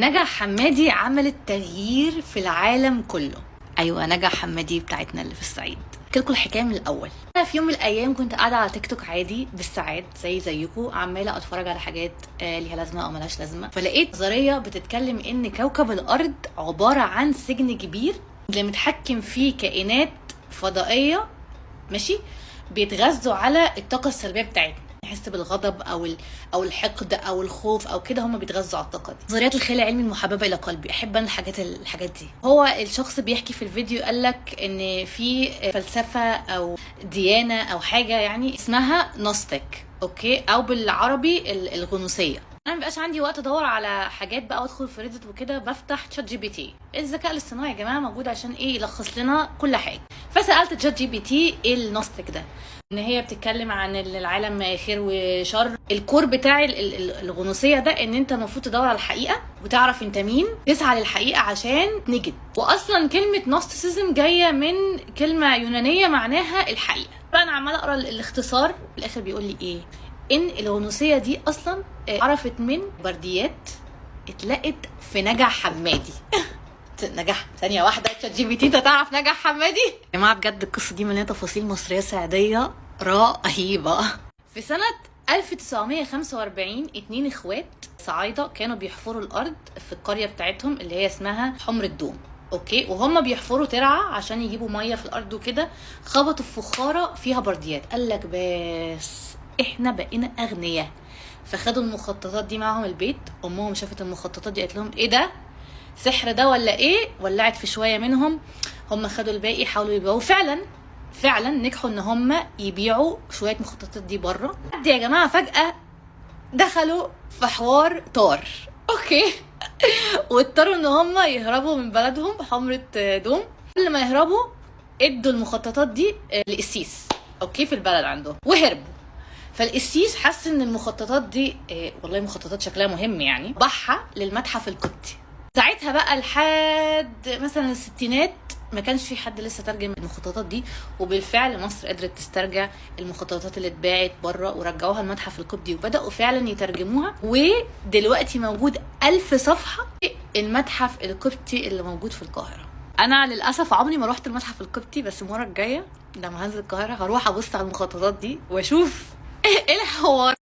نجا حمادي عملت تغيير في العالم كله. ايوه نجا حمادي بتاعتنا اللي في الصعيد. احكي لكم الحكايه من الاول. انا في يوم من الايام كنت قاعده على تيك توك عادي بالساعات زيكم، عماله اتفرج على حاجات ليها لازمه او ملهاش لازمه، فلقيت نظريه بتتكلم ان كوكب الارض عباره عن سجن كبير اللي متحكم فيه كائنات فضائيه ماشي بيتغذوا على الطاقه السلبيه بتاعتنا، نحس بالغضب او الحقد او الخوف او كده، هم بيتغذوا على الطاقه دي. نظريات الخيال العلمي المحببه الى قلبي، احب انا الحاجات دي. هو الشخص بيحكي في الفيديو قالك ان في فلسفه او ديانه او حاجه يعني اسمها نوستيك، اوكي، او بالعربي الغنوصيه. انا مبقاش عندي وقت ادور على حاجات بقى وادخل في ريدت وكده، بفتح تشات جي بي تي. الذكاء الاصطناعي يا جماعه موجود عشان ايه؟ يلخص لنا كل حاجه. فسالت تشات جي بي تي ايه النوستيك ده، ان هي بتتكلم عن العالم خير وشر. الكور بتاع الغنوصيه ده ان انت المفروض تدور على الحقيقه وتعرف انت مين، تسعى للحقيقه عشان نجد. واصلا كلمه نوستيسيزم جايه من كلمه يونانيه معناها الحقيقه. فانا عماله اقرا الاختصار، في الاخر بيقول لي ايه؟ ان الغنوصيه دي اصلا عرفت من برديات اتلقت في نجا حمادي. نجاح ثانيه واحده تشات جي بي تي انت تعرف نجاح حمادي يا جماعه؟ بجد القصه دي مليانه تفاصيل مصريه صعيديه رهيبه. في سنه 1945 2 اخوات صعايده كانوا بيحفروا الارض في القريه بتاعتهم اللي هي اسمها حمر الدوم، اوكي، وهم بيحفروا ترعه عشان يجيبوا ميه في الارض وكده، خبطوا في فخاره فيها برديات. قال لك بس احنا بقينا اغنياء، فخدوا المخططات دي معاهم البيت. امهم شافت المخططات دي قالت لهم ايه ده؟ سحر ده ولا ايه؟ ولعت في شويه منهم، هم خدوا الباقي حاولوا يبيعوه. فعلا نجحوا ان هم يبيعوا شويه مخططات دي بره. يا جماعه فجاه دخلوا في حوار طار، اوكي. واضطروا ان هم يهربوا من بلدهم حمرة دوم. قبل ما يهربوا ادوا المخططات دي للقسيس، اوكي، في البلد عندهم وهربوا. فالقسيس حس ان المخططات دي والله مخططات شكلها مهم يعني، باعها للمتحف القبطي. ساعتها بقى لحد مثلا الستينات ما كانش في حد لسه ترجم المخططات دي، وبالفعل مصر قدرت تسترجع المخططات اللي اتباعت بره ورجعوها المتحف القبطي وبداوا فعلا يترجموها، ودلوقتي موجود 1000 صفحه المتحف القبطي اللي موجود في القاهره. انا للاسف عمري ما رحت المتحف القبطي، بس المره الجايه لما هنزل القاهره هروح ابص على المخططات دي واشوف ايه الحوار.